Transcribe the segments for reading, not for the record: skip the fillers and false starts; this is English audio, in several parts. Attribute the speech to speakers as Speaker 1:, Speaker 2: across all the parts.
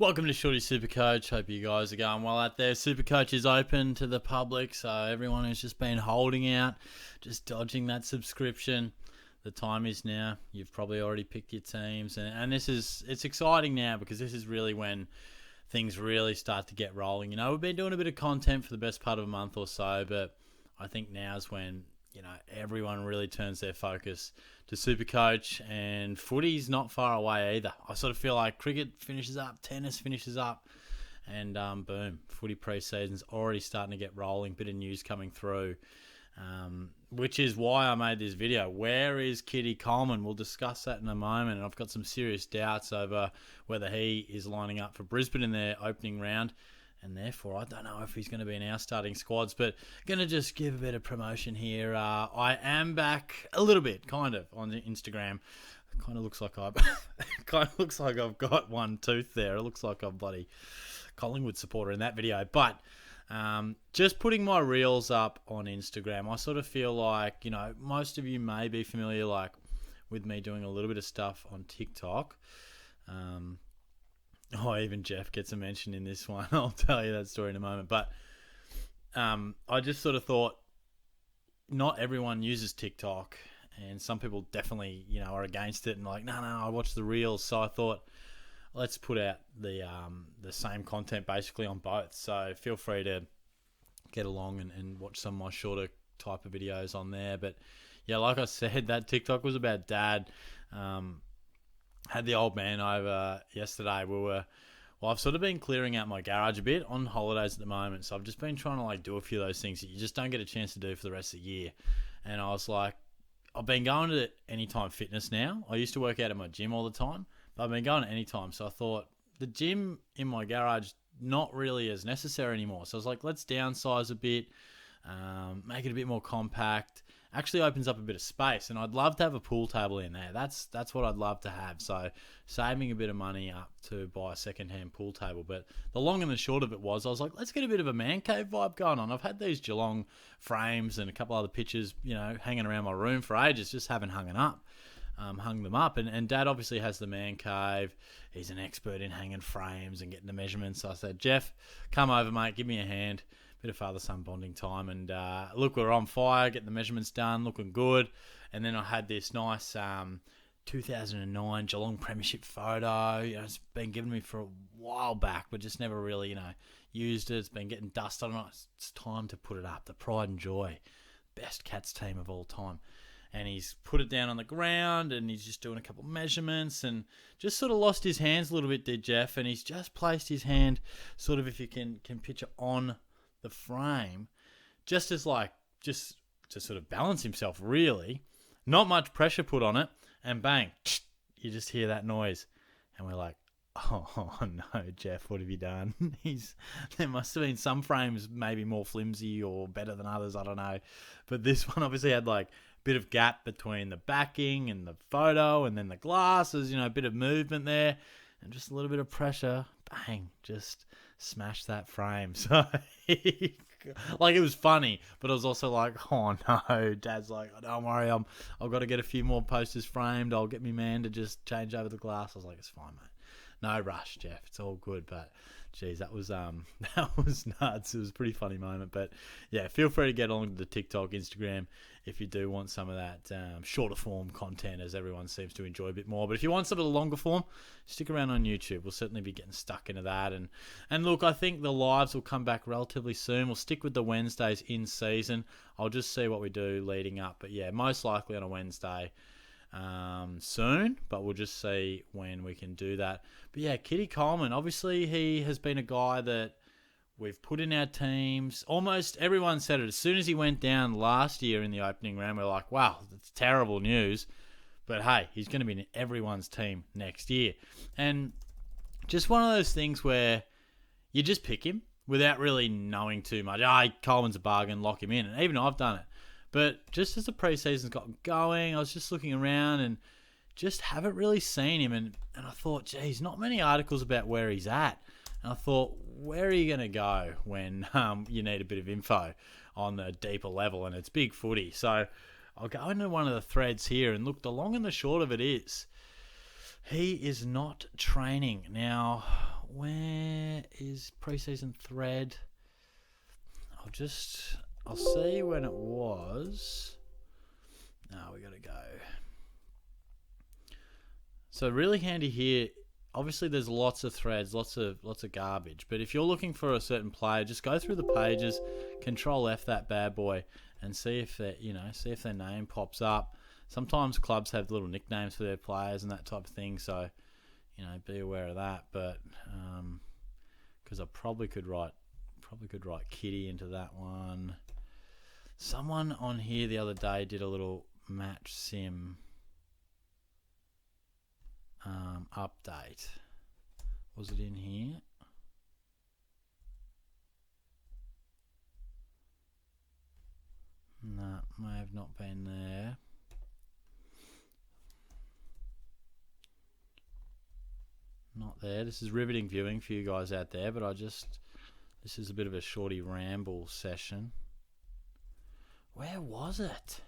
Speaker 1: Welcome to Shorty SuperCoach. Hope you guys are going well out there. SuperCoach is open to the public, so everyone who's just been holding out, just dodging that subscription, the time is now. You've probably already picked your teams, and it's exciting now because this is really when things really start to get rolling. You know, we've been doing a bit of content for the best part of a month or so, but I think now's when everyone really turns their focus to SuperCoach, and footy's not far away either. I sort of feel like cricket finishes up, tennis finishes up, and boom, footy pre-season's already starting to get rolling. Bit of news coming through, which is why I made this video. Where is Keidean Coleman? We'll discuss that in a moment, and I've got some serious doubts over whether he is lining up for Brisbane in their opening round. And therefore, I don't know if he's going to be in our starting squads, but going to just give a bit of promotion here. I am back a little bit, kind of, on Instagram. It kind of looks like I've got one tooth there. It looks like I'm bloody Collingwood supporter in that video. But just putting my reels up on Instagram, I sort of feel like, most of you may be familiar, like, with me doing a little bit of stuff on TikTok. Even Jeff gets a mention in this one. I'll tell you that story in a moment. But I just sort of thought not everyone uses TikTok, and some people definitely, are against it and like, no, I watch the reels. So I thought, let's put out the same content basically on both. So feel free to get along and watch some of my shorter type of videos on there. But yeah, like I said, that TikTok was about Dad. Had the old man over yesterday. I've sort of been clearing out my garage a bit on holidays at the moment. So I've just been trying to do a few of those things that you just don't get a chance to do for the rest of the year. And I was like, I've been going to Anytime Fitness now. I used to work out at my gym all the time, but I've been going to Anytime. So I thought the gym in my garage, not really as necessary anymore. So I was like, let's downsize a bit, make it a bit more compact. Actually opens up a bit of space, and I'd love to have a pool table in there. That's what I'd love to have. So saving a bit of money up to buy a second-hand pool table. But the long and the short of it was, I was like, let's get a bit of a man cave vibe going on. I've had these Geelong frames and a couple other pictures, hanging around my room for ages, just haven't hung them up. And Dad obviously has the man cave. He's an expert in hanging frames and getting the measurements. So I said, Jeff, come over, mate, give me a hand. Bit of father-son bonding time, and look, we're on fire, getting the measurements done, looking good. And then I had this nice 2009 Geelong Premiership photo. It's been given me for a while back, but just never really, used it. It's been getting dust on it. It's time to put it up. The pride and joy, best Cats team of all time. And he's put it down on the ground, and he's just doing a couple of measurements, and just sort of lost his hands a little bit, did Jeff? And he's just placed his hand, sort of, if you can picture, on the frame, just to sort of balance himself, really. Not much pressure put on it, and bang, you just hear that noise. And we're like, oh no, Jeff, what have you done? There must have been some frames maybe more flimsy or better than others, I don't know. But this one obviously had a bit of gap between the backing and the photo and then the glasses, a bit of movement there, and just a little bit of pressure, bang, just smash that frame. So it was funny, but it was also like, oh no. Dad's like, oh, don't worry, I've got to get a few more posters framed. I'll get me man to just change over the glass. I was like, it's fine, mate, no rush, Jeff, it's all good. But geez, that was nuts. It was a pretty funny moment. But yeah, feel free to get along to the TikTok, Instagram, if you do want some of that shorter form content, as everyone seems to enjoy a bit more. But if you want some of the longer form, stick around on YouTube. We'll certainly be getting stuck into that. And look, I think the lives will come back relatively soon. We'll stick with the Wednesdays in season. I'll just see what we do leading up. But yeah, most likely on a Wednesday soon, but we'll just see when we can do that. But yeah, Keidean Coleman, obviously he has been a guy that we've put in our teams. Almost everyone said it. As soon as he went down last year in the opening round, we're like, wow, that's terrible news. But hey, he's going to be in everyone's team next year. And just one of those things where you just pick him without really knowing too much. Coleman's a bargain, lock him in. And even I've done it. But just as the preseason's gotten going, I was just looking around and just haven't really seen him. And I thought, geez, not many articles about where he's at. And I thought, where are you going to go when you need a bit of info on the deeper level? And it's big footy. So I'll go into one of the threads here. And look, the long and the short of it is, he is not training. Now, Where is preseason thread? I'll see when it was. No, we gotta go. So really handy here. Obviously, there's lots of threads, lots of garbage. But if you're looking for a certain player, just go through the pages, Control F that bad boy, and see if their name pops up. Sometimes clubs have little nicknames for their players and that type of thing. So, be aware of that. But because I probably could write Kiddy into that one. Someone on here the other day did a little match sim update. Was it in here? No, may have not been there. Not there. This is riveting viewing for you guys out there, but this is a bit of a shorty ramble session. Where was it?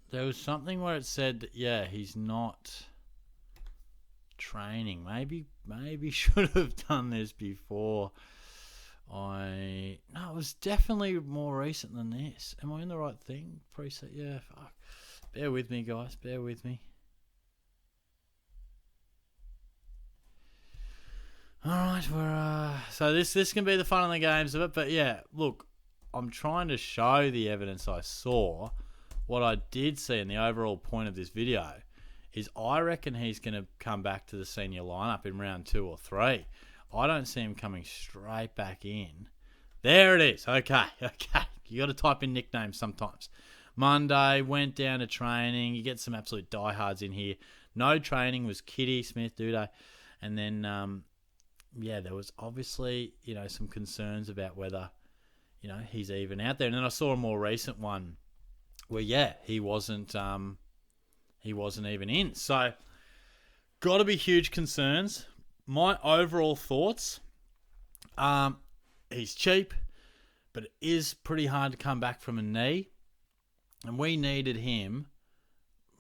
Speaker 1: There was something where it said that, he's not training. Maybe should have done this before. No, it was definitely more recent than this. Am I in the right thing? Preset, yeah. Fuck. Bear with me, guys. Bear with me. All right, so this can be the fun and the games of it, but yeah, look, I'm trying to show the evidence I saw. What I did see, and the overall point of this video, is I reckon he's going to come back to the senior lineup in round 2 or 3. I don't see him coming straight back in. There it is. Okay. You got to type in nicknames sometimes. Monday, went down to training. You get some absolute diehards in here. No training was Kiddy, Smith, Duday. And then, there was obviously, some concerns about whether, he's even out there. And then I saw a more recent one where, he wasn't even in. So, got to be huge concerns. My overall thoughts, he's cheap, but it is pretty hard to come back from a knee. And we needed him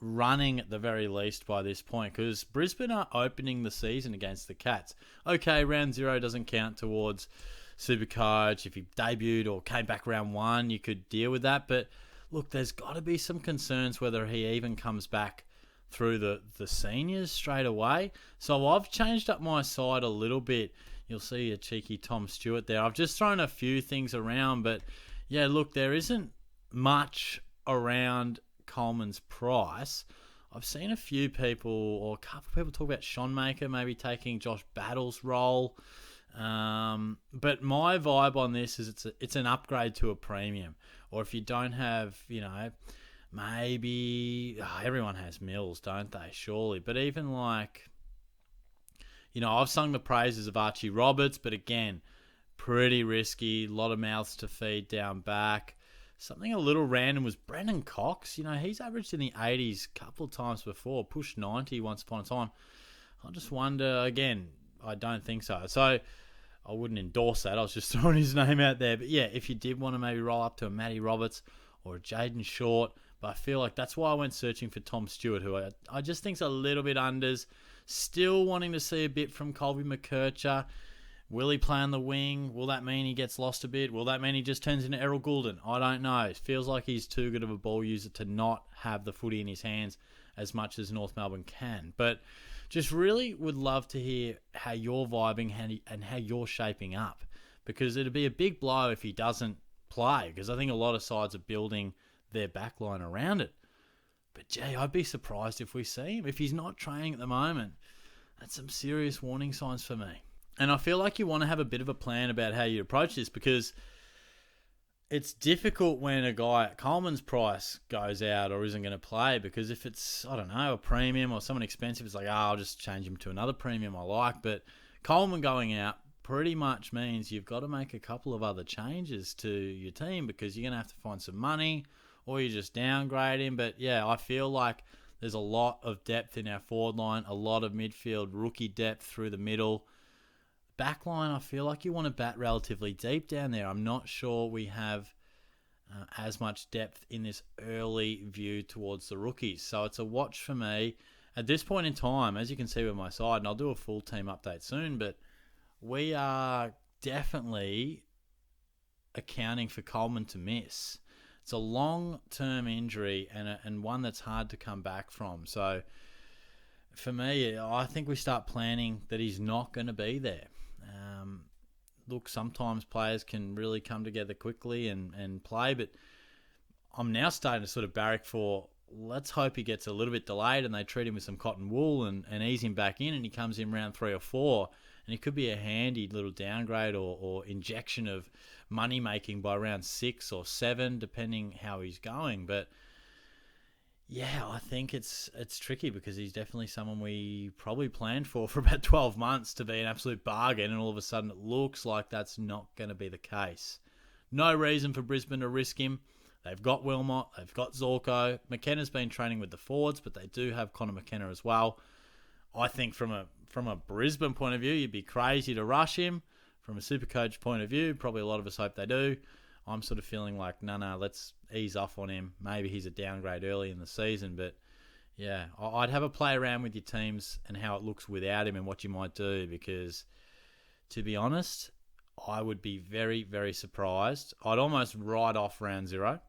Speaker 1: running at the very least by this point, because Brisbane are opening the season against the Cats. Okay, round 0 doesn't count towards SuperCoach. If he debuted or came back round 1, you could deal with that. But look, there's got to be some concerns whether he even comes back through the seniors straight away. So I've changed up my side a little bit. You'll see a cheeky Tom Stewart there. I've just thrown a few things around, but yeah, look, there isn't much around Coleman's price. I've seen a few people, or a couple of people, talk about Shonmaker maybe taking Josh Battle's role. But my vibe on this is it's an upgrade to a premium. Or if you don't have, maybe everyone has Mills, don't they? Surely. But even I've sung the praises of Archie Roberts, but again, pretty risky. A lot of mouths to feed down back. Something a little random was Brendan Cox. He's averaged in the 80s a couple of times before, pushed 90 once upon a time. I just wonder, again, I don't think so. So I wouldn't endorse that. I was just throwing his name out there. But yeah, if you did want to maybe roll up to a Matty Roberts or a Jaden Short, but I feel like that's why I went searching for Tom Stewart, who I just think's a little bit unders. Still wanting to see a bit from Colby McKercher. Will he play on the wing? Will that mean he gets lost a bit? Will that mean he just turns into Errol Goulden? I don't know. It feels like he's too good of a ball user to not have the footy in his hands as much as North Melbourne can. But just really would love to hear how you're vibing and how you're shaping up, because it'd be a big blow if he doesn't play, because I think a lot of sides are building their backline around it. But gee, I'd be surprised if we see him. If he's not training at the moment, that's some serious warning signs for me. And I feel like you want to have a bit of a plan about how you approach this, because it's difficult when a guy at Coleman's price goes out or isn't going to play, because if it's, I don't know, a premium or someone expensive, it's like, I'll just change him to another premium I like. But Coleman going out pretty much means you've got to make a couple of other changes to your team, because you're going to have to find some money or you just downgrade him. But yeah, I feel like there's a lot of depth in our forward line, a lot of midfield rookie depth through the middle. Backline, I feel like you want to bat relatively deep down there. I'm not sure we have as much depth in this early view towards the rookies. So it's a watch for me. At this point in time, as you can see with my side, and I'll do a full team update soon, but we are definitely accounting for Coleman to miss. It's a long-term injury and one that's hard to come back from. So for me, I think we start planning that he's not going to be there. Look, sometimes players can really come together quickly and play, but I'm now starting to sort of barrack for, let's hope he gets a little bit delayed and they treat him with some cotton wool and ease him back in, and he comes in round 3 or 4, and it could be a handy little downgrade or injection of money making by round 6 or 7, depending how he's going. But yeah, I think it's tricky because he's definitely someone we probably planned for about 12 months to be an absolute bargain, and all of a sudden it looks like that's not going to be the case. No reason for Brisbane to risk him. They've got Wilmot, they've got Zorko. McKenna's been training with the forwards, but they do have Connor McKenna as well. I think from a Brisbane point of view, you'd be crazy to rush him. From a SuperCoach point of view, probably a lot of us hope they do. I'm sort of feeling like, no, let's ease off on him. Maybe he's a downgrade early in the season, but yeah, I'd have a play around with your teams and how it looks without him and what you might do, because to be honest, I would be very, very surprised. I'd almost write off round 0,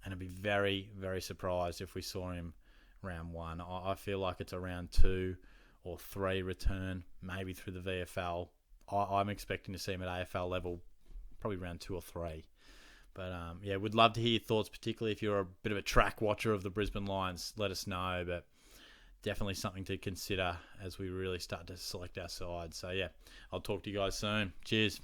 Speaker 1: and I'd be very, very surprised if we saw him round 1. I feel like it's a round 2 or 3 return, maybe through the VFL. I'm expecting to see him at AFL level, probably round 2 or 3. But yeah, would love to hear your thoughts, particularly if you're a bit of a track watcher of the Brisbane Lions. Let us know, but definitely something to consider as we really start to select our side. So yeah, I'll talk to you guys soon. Cheers.